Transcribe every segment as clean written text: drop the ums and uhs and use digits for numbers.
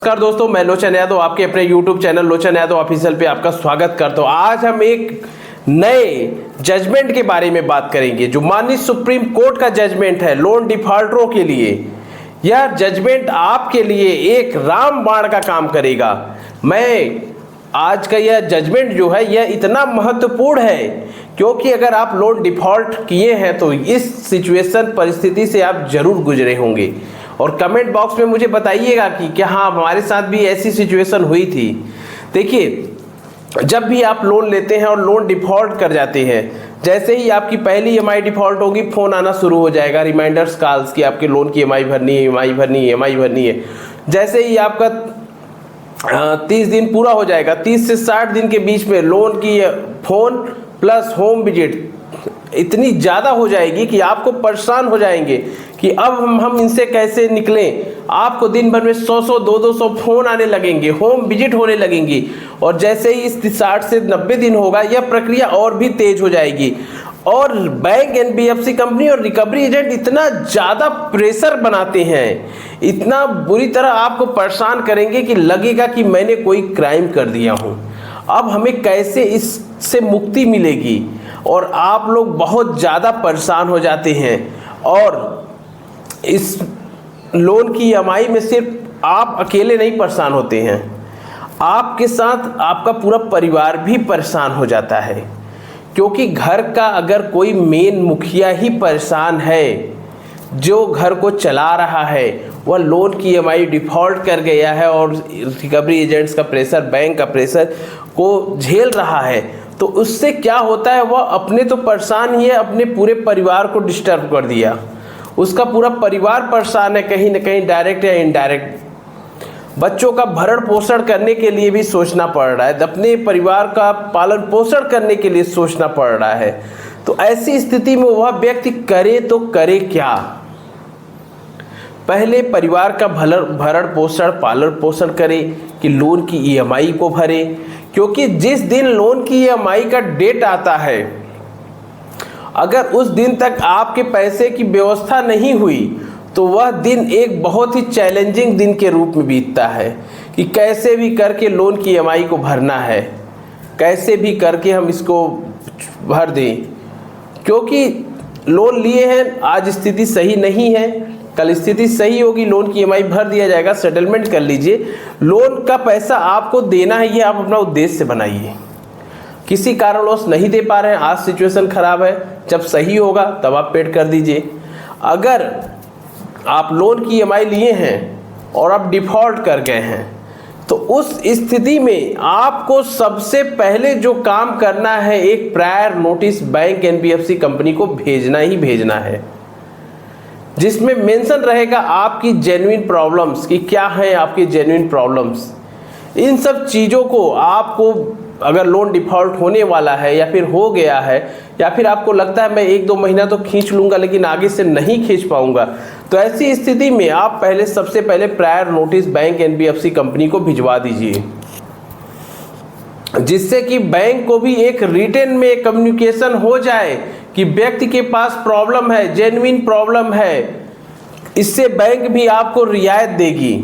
नमस्कार दोस्तों, मैं लोचन यादव आपके अपने YouTube चैनल लोचन यादव ऑफिशियल पे आपका स्वागत करता हूँ। आज हम एक नए जजमेंट के बारे में बात करेंगे जो माननीय सुप्रीम कोर्ट का जजमेंट है लोन डिफॉल्टरों के लिए। यह जजमेंट आपके लिए एक रामबाण का काम करेगा। मैं आज का यह जजमेंट जो है यह इतना महत्वपूर्ण है क्योंकि अगर आप लोन डिफॉल्ट किए हैं तो इस सिचुएशन परिस्थिति से आप जरूर गुजरे होंगे और कमेंट बॉक्स में मुझे बताइएगा कि क्या हाँ हमारे साथ भी ऐसी सिचुएशन हुई थी। देखिए, जब भी आप लोन लेते हैं और लोन डिफॉल्ट कर जाते हैं, जैसे ही आपकी पहली ईएमआई डिफॉल्ट होगी फोन आना शुरू हो जाएगा, रिमाइंडर्स कॉल्स कि आपके लोन की ईएमआई भरनी है, ईएमआई भरनी है, ईएमआई भरनी है। जैसे ही आपका 30 दिन पूरा हो जाएगा, 30 से 60 दिन के बीच में लोन की फोन प्लस होम विजिट इतनी ज़्यादा हो जाएगी कि आपको परेशान हो जाएंगे कि अब हम इनसे कैसे निकलें। आपको दिन भर में 100 200 फोन आने लगेंगे, होम विजिट होने लगेंगी और जैसे ही इस 60 से 90 दिन होगा यह प्रक्रिया और भी तेज हो जाएगी। और बैंक, एनबीएफसी कंपनी और रिकवरी एजेंट इतना ज़्यादा प्रेशर बनाते हैं, इतना बुरी तरह आपको परेशान करेंगे कि लगेगा कि मैंने कोई क्राइम कर दिया हूँ। अब हमें कैसे इससे मुक्ति मिलेगी और आप लोग बहुत ज़्यादा परेशान हो जाते हैं। और इस लोन की ईएमआई में सिर्फ आप अकेले नहीं परेशान होते हैं, आपके साथ आपका पूरा परिवार भी परेशान हो जाता है क्योंकि घर का अगर कोई मेन मुखिया ही परेशान है, जो घर को चला रहा है, वह लोन की ईएमआई डिफॉल्ट कर गया है और रिकवरी एजेंट्स का प्रेशर, बैंक का प्रेशर को झेल रहा है, तो उससे क्या होता है, वह अपने तो परेशान ही है, अपने पूरे परिवार को डिस्टर्ब कर दिया। उसका पूरा परिवार परेशान है, कहीं ना कहीं डायरेक्ट या इनडायरेक्ट। बच्चों का भरण पोषण करने के लिए भी सोचना पड़ रहा है, अपने परिवार का पालन पोषण करने के लिए सोचना पड़ रहा है। तो ऐसी स्थिति में वह व्यक्ति करे तो करे क्या? पहले परिवार का भरण पोषण, पालन पोषण करे कि लोन की ईएमआई को भरे, क्योंकि जिस दिन लोन की ईएमआई का डेट आता है, अगर उस दिन तक आपके पैसे की व्यवस्था नहीं हुई तो वह दिन एक बहुत ही चैलेंजिंग दिन के रूप में बीतता है कि कैसे भी करके लोन की ईएमआई को भरना है, कैसे भी करके हम इसको भर दें। क्योंकि लोन लिए हैं, आज स्थिति सही नहीं है, कल स्थिति सही होगी, लोन की ईएमआई भर दिया जाएगा, सेटलमेंट कर लीजिए। लोन का पैसा आपको देना है, ये आप अपना उद्देश्य बनाइए। किसी कारणवश नहीं दे पा रहे हैं, आज सिचुएशन खराब है, जब सही होगा तब आप पेड कर दीजिए। अगर आप लोन की ईएमआई लिए हैं और आप डिफॉल्ट कर गए हैं तो उस स्थिति में आपको सबसे पहले जो काम करना है, एक prior notice bank, NBFC company को भेजना ही भेजना है, जिसमें मेंशन रहेगा आपकी जेन्युइन प्रॉब्लम्स कि क्या है आपकी जेन्युइन प्रॉब्लम्स। इन सब चीज़ों को आपको, अगर लोन डिफॉल्ट होने वाला है या फिर हो गया है या फिर आपको लगता है मैं 1-2 महीना तो खींच लूँगा लेकिन आगे से नहीं खींच पाऊँगा, तो ऐसी स्थिति में आप सबसे पहले prior notice bank, NBFC company को भिजवा दीजिए, जिससे कि बैंक को भी एक रिटन में कम्युनिकेशन हो जाए कि व्यक्ति के पास प्रॉब्लम है, जेन्युइन प्रॉब्लम है। इससे बैंक भी आपको रियायत देगी।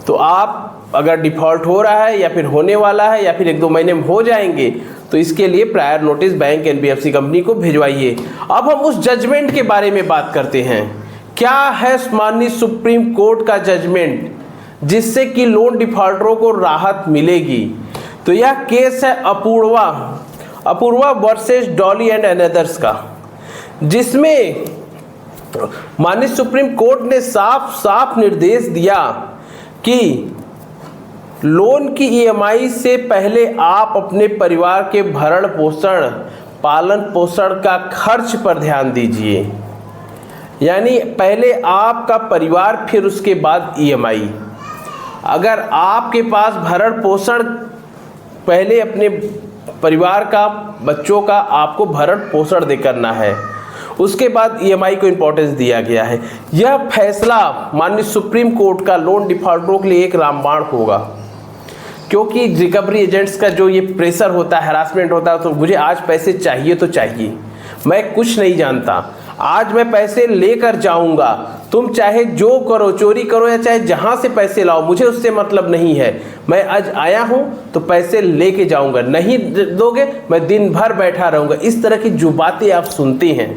तो आप अगर डिफॉल्ट हो रहा है या फिर होने वाला है या फिर 1-2 महीने में हो जाएंगे तो इसके लिए prior notice bank, NBFC company को भिजवाइए। अब हम उस जजमेंट के बारे में बात करते हैं। क्या है माननीय सुप्रीम कोर्ट का जजमेंट जिससे कि लोन डिफॉल्टरों को राहत मिलेगी? तो यह केस है Apoorva versus Dolly and others का, जिसमें माननीय सुप्रीम कोर्ट ने साफ साफ निर्देश दिया कि लोन की ईएमआई से पहले आप अपने परिवार के भरण पोषण, पालन पोषण का खर्च पर ध्यान दीजिए। यानी पहले आपका परिवार, फिर उसके बाद ईएमआई। अगर आपके पास भरण पोषण, पहले अपने परिवार का, बच्चों का आपको भरण पोषण दे करना है, उसके बाद ईएमआई को इंपॉर्टेंस दिया गया है। यह फैसला माननीय सुप्रीम कोर्ट का लोन डिफॉल्टरों के लिए एक रामबाण होगा, क्योंकि रिकवरी एजेंट्स का जो ये प्रेशर होता है, हरासमेंट होता है, तो मुझे आज पैसे चाहिए तो चाहिए, मैं कुछ नहीं जानता, आज मैं पैसे लेकर जाऊंगा, तुम चाहे जो करो, चोरी करो या चाहे जहां से पैसे लाओ, मुझे उससे मतलब नहीं है। मैं आज आया हूं तो पैसे लेके जाऊंगा, नहीं दोगे मैं दिन भर बैठा रहूंगा। इस तरह की जो बातें आप सुनते हैं,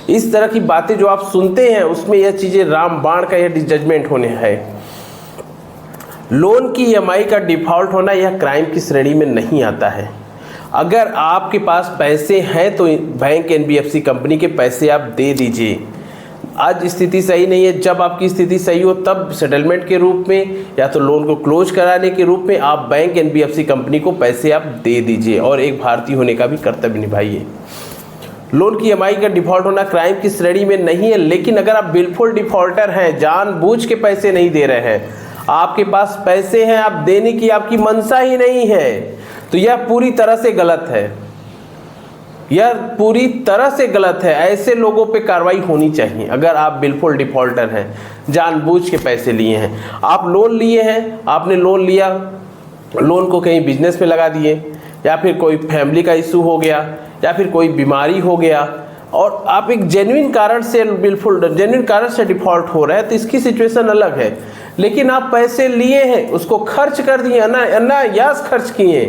इस तरह की बातें जो आप सुनते हैं, उसमें यह चीजें रामबाण का यह जजमेंट होने है। लोन की ईएमआई का डिफॉल्ट होना यह क्राइम की श्रेणी में नहीं आता है। अगर आपके पास पैसे हैं तो बैंक एनबीएफसी कंपनी के पैसे आप दे दीजिए। आज स्थिति सही नहीं है, जब आपकी स्थिति सही हो तब सेटलमेंट के रूप में या तो लोन को क्लोज कराने के रूप में आप बैंक एनबीएफसी कंपनी को पैसे आप दे दीजिए और एक भारतीय होने का भी कर्तव्य निभाइए। लोन की ईएमआई का डिफॉल्ट होना क्राइम की श्रेणी में नहीं है, लेकिन अगर आप बिल्कुल डिफॉल्टर हैं, जानबूझ के पैसे नहीं दे रहे हैं, आपके पास पैसे हैं, आप देने की आपकी मंशा ही नहीं है, तो यह पूरी तरह से गलत है। यह पूरी तरह से गलत है। ऐसे लोगों पे कार्रवाई होनी चाहिए। अगर आप बिल्कुल डिफॉल्टर हैं, जानबूझ के पैसे लिए हैं, आप लोन लिए हैं, आपने लोन लिया, लोन को कहीं बिजनेस में लगा दिए, या फिर कोई फैमिली का इशू हो गया, या फिर कोई बीमारी हो गया और आप एक जेन्युइन कारण से डिफॉल्ट हो रहा है, तो इसकी सिचुएशन अलग है। लेकिन आप पैसे लिए हैं, उसको खर्च कर दिए, अनायास खर्च किए,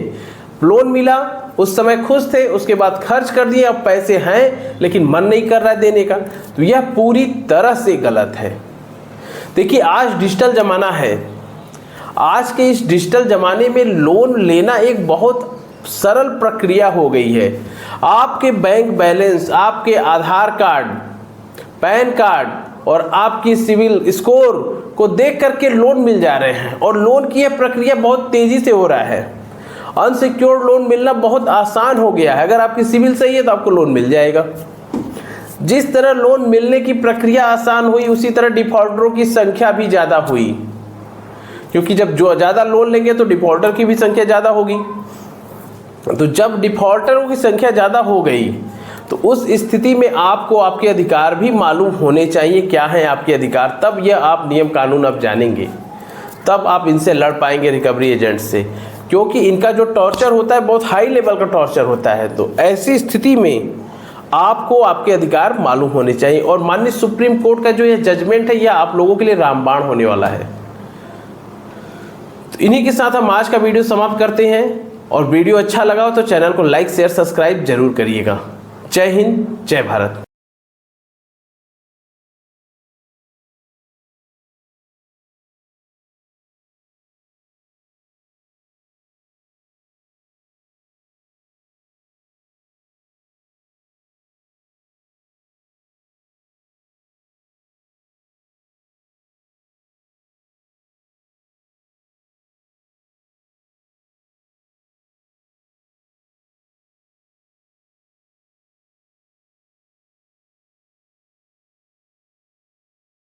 लोन मिला, उस समय खुश थे, उसके बाद खर्च कर दिए, अब पैसे हैं लेकिन मन नहीं कर रहा है देने का, तो यह पूरी तरह से गलत है। देखिए, आज डिजिटल ज़माना है। आज के इस डिजिटल ज़माने में लोन लेना एक बहुत सरल प्रक्रिया हो गई है। आपके बैंक बैलेंस, आपके आधार कार्ड, पैन कार्ड और आपकी सिविल स्कोर को देख करके लोन मिल जा रहे हैं और लोन की यह प्रक्रिया बहुत तेजी से हो रहा है। अनसिक्योर्ड लोन मिलना बहुत आसान हो गया है। अगर आपकी सिविल सही है तो आपको लोन मिल जाएगा। जिस तरह लोन मिलने की प्रक्रिया आसान हुई, उसी तरह डिफॉल्टरों की संख्या भी ज़्यादा हुई, क्योंकि जब जो ज़्यादा लोन लेंगे तो डिफॉल्टर की भी संख्या ज़्यादा होगी। तो जब डिफॉल्टरों की संख्या ज़्यादा हो गई तो उस स्थिति में आपको आपके अधिकार भी मालूम होने चाहिए, क्या है आपके अधिकार। तब यह आप नियम कानून अब जानेंगे, तब आप इनसे लड़ पाएंगे रिकवरी एजेंट से, क्योंकि इनका जो टॉर्चर होता है बहुत हाई लेवल का टॉर्चर होता है। तो ऐसी स्थिति में आपको आपके अधिकार मालूम होने चाहिए। और माननीय सुप्रीम कोर्ट का जो यह जजमेंट है, यह आप लोगों के लिए रामबाण होने वाला है। तो इन्हीं के साथ हम आज का वीडियो समाप्त करते हैं। और वीडियो अच्छा लगा हो तो चैनल को लाइक, शेयर, सब्सक्राइब जरूर करिएगा। जय हिंद, जय भारत।